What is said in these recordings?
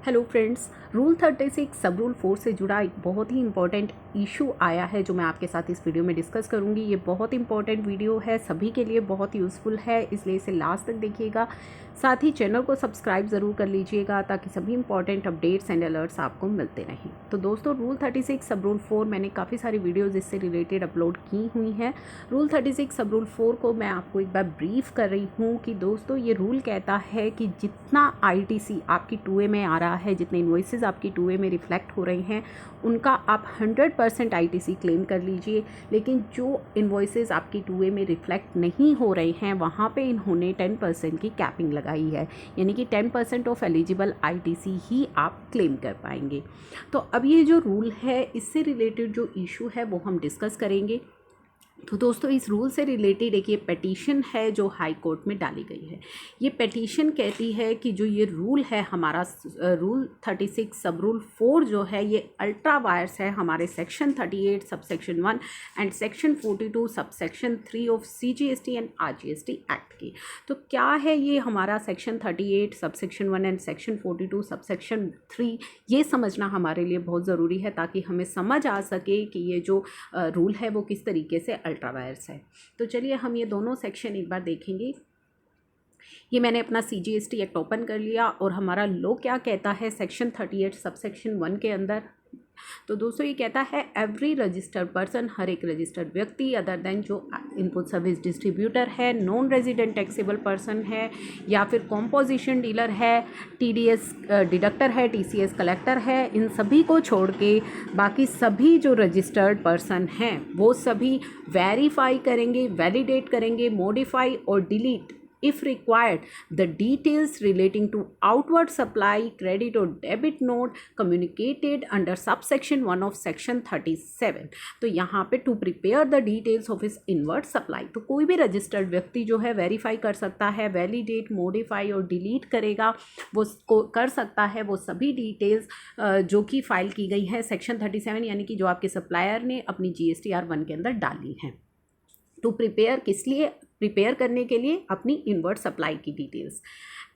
Hello friends, rule 36 सब rule 4 से जुड़ा एक बहुत ही इंपॉर्टेंट इशू आया है जो मैं आपके साथ इस वीडियो में डिस्कस करूंगी। ये बहुत इंपॉर्टेंट वीडियो है, सभी के लिए बहुत यूज़फुल है, इसलिए इसे लास्ट तक देखिएगा। साथ ही चैनल को सब्सक्राइब ज़रूर कर लीजिएगा ताकि सभी इंपॉर्टेंट अपडेट्स एंड अलर्ट्स आपको मिलते रहें। तो दोस्तों, रूल 36 सब रूल 4 मैंने काफ़ी सारी वीडियोज़ इससे रिलेटेड अपलोड की हुई हैं। रूल 36 सब रूल 4 को मैं आपको एक बार ब्रीफ कर रही हूँ कि दोस्तों ये रूल कहता है कि जितना ITC आपकी 2A में आ रहा है, जितने इन्वॉइसेस आपकी 2A में रिफ्लेक्ट हो रहे हैं, उनका आप 100% ITC क्लेम कर लीजिए। लेकिन जो इन्वॉइसेस आपकी 2A में रिफ्लेक्ट नहीं हो रहे हैं, वहाँ पे इन्होंने 10% की कैपिंग लगाई है, यानी कि 10% ऑफ एलिजिबल ITC ही आप क्लेम कर पाएंगे। तो अब ये जो रूल है, इससे रिलेटेड जो इशू है वो हम डिस्कस करेंगे। तो दोस्तों, इस रूल से रिलेटेड एक ये पेटिशन है जो हाई कोर्ट में डाली गई है। ये पेटिशन कहती है कि जो ये रूल है हमारा रूल 36 सब रूल 4 जो है, ये अल्ट्रा वायर्स है हमारे section 38 sub section 1 and section 42 sub section 3 of CGST and RGST act की। तो क्या है ये हमारा section 38 sub section 1 and section 42 sub section 3, ये समझना हमारे लिए बहुत ज़रूरी है ताकि हमें समझ आ सके कि ये जो रूल है वो किस तरीके से अल्ट्रा वायर्स है। तो चलिए हम ये दोनों सेक्शन एक बार देखेंगे। ये मैंने अपना CGST एक्ट ओपन कर लिया और हमारा लॉ क्या कहता है सेक्शन 38 सब सेक्शन 1 के अंदर। तो दोस्तों, ये कहता है एवरी रजिस्टर्ड पर्सन, हर एक रजिस्टर्ड व्यक्ति अदर देन जो इनपुट सर्विस डिस्ट्रीब्यूटर है, नॉन रेजिडेंट टैक्सेबल पर्सन है, या फिर कॉम्पोजिशन डीलर है, TDS डिडक्टर है, TCS कलेक्टर है, इन सभी को छोड़ के बाकी सभी जो रजिस्टर्ड पर्सन हैं वो सभी वेरीफाई करेंगे, वैलिडेट करेंगे, मॉडिफाई और delete if required the details relating to outward supply, credit or debit note communicated under subsection 1 of section 37। तो यहाँ पे to prepare the details of his inward supply, तो कोई भी रजिस्टर्ड व्यक्ति जो है वेरीफाई कर सकता है, वैलिडेट, मॉडिफाई और डिलीट करेगा, वो कर सकता है वो सभी डिटेल्स जो कि फाइल की गई है सेक्शन 37, यानी कि जो आपके सप्लायर ने अपनी GSTR 1 के अंदर डाली है। टू प्रिपेयर, किस लिए? प्रिपेयर करने के लिए अपनी इनवर्ड सप्लाई की details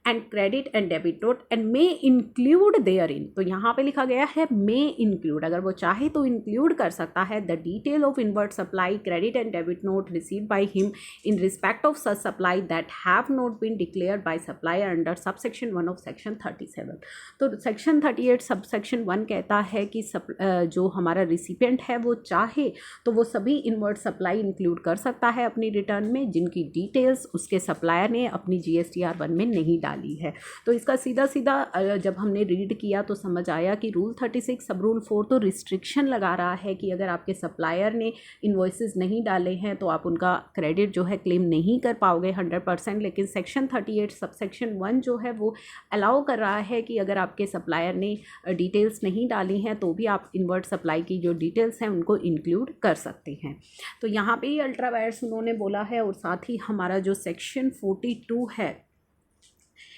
and credit and debit note and may include therein. तो यहाँ पे लिखा गया है मे इंक्लूड, अगर वो चाहे तो इंक्लूड कर सकता है the detail of inward supply, credit and debit note received by him in respect of such supply that have not been declared by supplier under subsection 1 of section 37। तो section 38 subsection 1 कहता है कि जो हमारा recipient है वो चाहे तो वो सभी इनवर्ड सप्लाई इंक्लूड कर सकता है अपनी रिटर्न में जिनकी डिटेल्स उसके सप्लायर ने अपनी GSTR 1 में नहीं डाली है। तो इसका सीधा सीधा जब हमने रीड किया तो समझ आया कि रूल 36 सब रूल 4 तो रिस्ट्रिक्शन लगा रहा है कि अगर आपके सप्लायर ने इन्वॉइसेस नहीं डाले हैं तो आप उनका क्रेडिट जो है क्लेम नहीं कर पाओगे 100%। लेकिन सेक्शन 38 सब सेक्शन 1 जो है वो अलाउ कर रहा है कि अगर आपके सप्लायर ने डिटेल्स नहीं डाली हैं तो भी आप इनवर्ड सप्लाई की जो डिटेल्स हैं उनको इंक्लूड कर सकते हैं। तो यहाँ पे ही अल्ट्रा वायर्स उन्होंने बोला है। और साथ ही हमारा जो सेक्शन 42 है,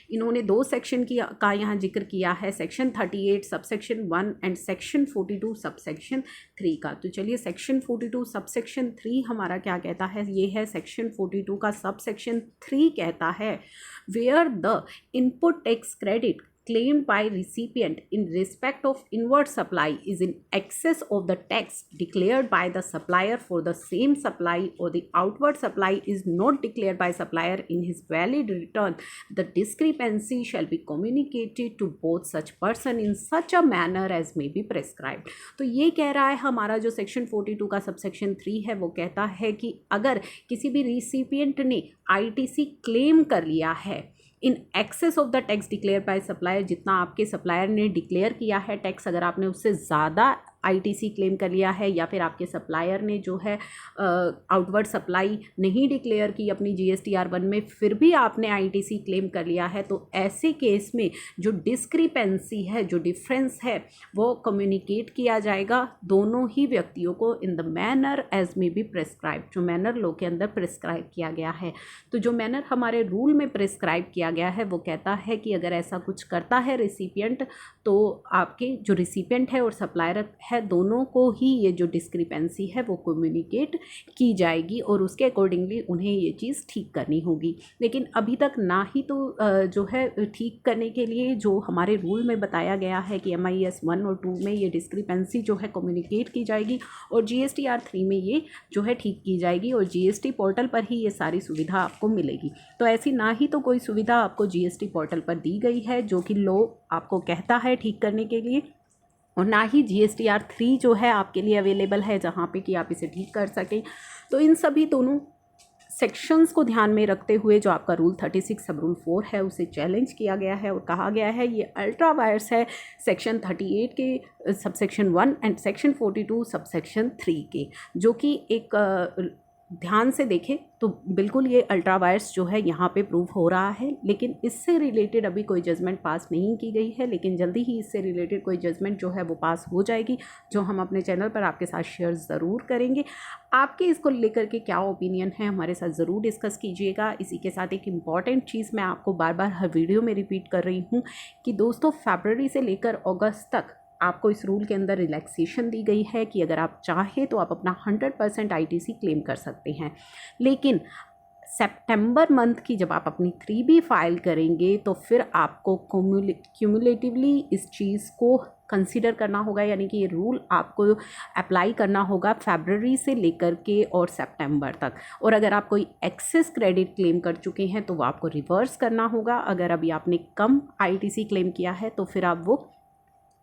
इन्होंने 2 सेक्शन का यहाँ जिक्र किया है, section 38 subsection 1 and section 42 subsection 3 का। तो चलिए सेक्शन 42 सबसेक्शन 3 हमारा क्या कहता है, ये है सेक्शन 42 का सबसेक्शन 3 कहता है where the input tax credit claimed by recipient in respect of inward supply is in excess of the tax declared by the supplier for the same supply, or the outward supply is not declared by supplier in his valid return, the discrepancy shall be communicated to both such person in such a manner as may be prescribed। तो ये कह रहा है हमारा जो section 42 का subsection 3 है, वो कहता है कि अगर किसी भी रिसिपिएंट ने ITC क्लेम कर लिया है in excess of the tax declare by supplier, जितना आपके सप्लायर ने डिक्लेयर किया है टैक्स, अगर आपने उससे ज़्यादा ITC क्लेम कर लिया है, या फिर आपके सप्लायर ने जो है आउटवर्ड सप्लाई नहीं डिक्लेयर की अपनी GSTR 1 में, फिर भी आपने ITC क्लेम कर लिया है, तो ऐसे केस में जो डिस्क्रिपेंसी है, जो डिफरेंस है, वो कम्युनिकेट किया जाएगा दोनों ही व्यक्तियों को in the manner as may be prescribe, जो मैनर लॉ के अंदर प्रेस्क्राइब किया गया है। तो जो मैनर हमारे रूल में प्रेस्क्राइब किया गया है वो कहता है कि अगर ऐसा कुछ करता है रिसिपिएंट, तो आपके जो रिसिपिएंट है और सप्लायर है दोनों को ही ये जो डिस्क्रिपेंसी है वो कम्युनिकेट की जाएगी और उसके अकॉर्डिंगली उन्हें ये चीज़ ठीक करनी होगी। लेकिन अभी तक ना ही तो जो है ठीक करने के लिए जो हमारे रूल में बताया गया है कि MIS 1 और 2 में ये डिस्क्रिपेंसी जो है कम्युनिकेट की जाएगी और GSTR 3 में ये जो है ठीक की जाएगी और GST पोर्टल पर ही ये सारी सुविधा आपको मिलेगी। तो ऐसी ना ही तो कोई सुविधा आपको GST पोर्टल पर दी गई है जो कि लॉ आपको कहता है ठीक करने के लिए, और ना ही GSTR 3 जो है आपके लिए अवेलेबल है जहाँ पे कि आप इसे ठीक कर सकें। तो इन सभी दोनों सेक्शंस को ध्यान में रखते हुए जो आपका रूल 36 सब रूल 4 है उसे चैलेंज किया गया है और कहा गया है ये अल्ट्रा वायर्स है सेक्शन 38 के सबसेक्शन 1 एंड सेक्शन 42 सबसेक्शन 3 के, जो कि एक ध्यान से देखें तो बिल्कुल ये अल्ट्रा वायर्स जो है यहाँ पे प्रूव हो रहा है। लेकिन इससे रिलेटेड अभी कोई जजमेंट पास नहीं की गई है, लेकिन जल्दी ही इससे रिलेटेड कोई जजमेंट जो है वो पास हो जाएगी, जो हम अपने चैनल पर आपके साथ शेयर ज़रूर करेंगे। आपके इसको लेकर के क्या ओपिनियन है हमारे साथ ज़रूर डिस्कस कीजिएगा। इसी के साथ एक इम्पॉर्टेंट चीज़ मैं आपको बार बार हर वीडियो में रिपीट कर रही हूँ कि दोस्तों फरवरी से लेकर अगस्त तक आपको इस रूल के अंदर रिलैक्सेशन दी गई है कि अगर आप चाहें तो आप अपना 100% ITC क्लेम कर सकते हैं। लेकिन सितंबर मंथ की जब आप अपनी 3B फाइल करेंगे तो फिर आपको क्यूमुलेटिवली इस चीज़ को कंसीडर करना होगा, यानी कि ये रूल आपको अप्लाई करना होगा फरवरी से लेकर के और सितंबर तक। और अगर आप कोई एक्सेस क्रेडिट क्लेम कर चुके हैं तो वो आपको रिवर्स करना होगा। अगर अभी आपने कम ITC क्लेम किया है तो फिर आप वो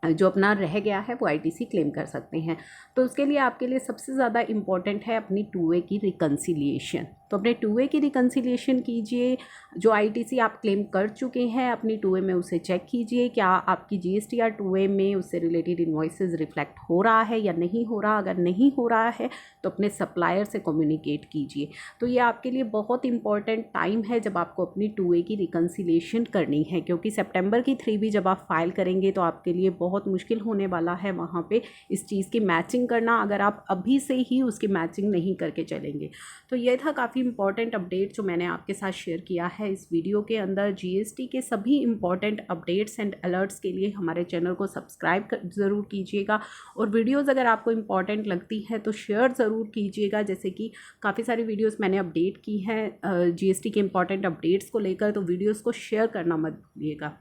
जो अपना रह गया है वो ITC क्लेम कर सकते हैं। तो उसके लिए आपके लिए सबसे ज़्यादा इम्पॉर्टेंट है अपनी 2A की रिकन्सिलिएशन। तो अपने 2A की रिकन्सिलिएशन कीजिए। जो ITC आप क्लेम कर चुके हैं अपनी 2A में उसे चेक कीजिए, क्या आपकी GSTR 2A में उससे रिलेटेड इन्वॉइसेस रिफ्लेक्ट हो रहा है या नहीं हो रहा। अगर नहीं हो रहा है तो अपने सप्लायर से कम्युनिकेट कीजिए। तो ये आपके लिए बहुत इंपॉर्टेंट टाइम है जब आपको अपनी 2A की रिकन्सिलिएशन करनी है, क्योंकि सितंबर की 3B जब आप फाइल करेंगे तो आपके लिए बहुत मुश्किल होने वाला है वहाँ पे इस चीज़ की मैचिंग करना, अगर आप अभी से ही उसकी मैचिंग नहीं करके चलेंगे। तो ये था काफ़ी इंपॉर्टेंट अपडेट जो मैंने आपके साथ शेयर किया है इस वीडियो के अंदर। GST के सभी इंपॉर्टेंट अपडेट्स एंड अलर्ट्स के लिए हमारे चैनल को सब्सक्राइब ज़रूर कीजिएगा और वीडियोज़ अगर आपको इंपॉर्टेंट लगती है तो शेयर ज़रूर कीजिएगा। जैसे कि काफ़ी सारी वीडियोज़ मैंने अपडेट की हैं GST के इंपॉर्टेंट अपडेट्स को लेकर, तो वीडियोज़ को शेयर करना मत भूलिएगा।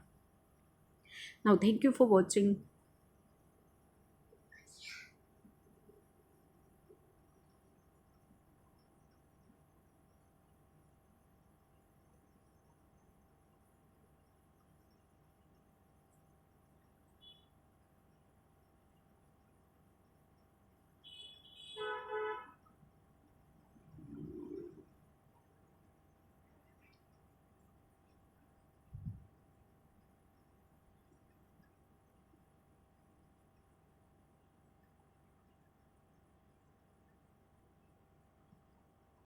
Now thank you for watching.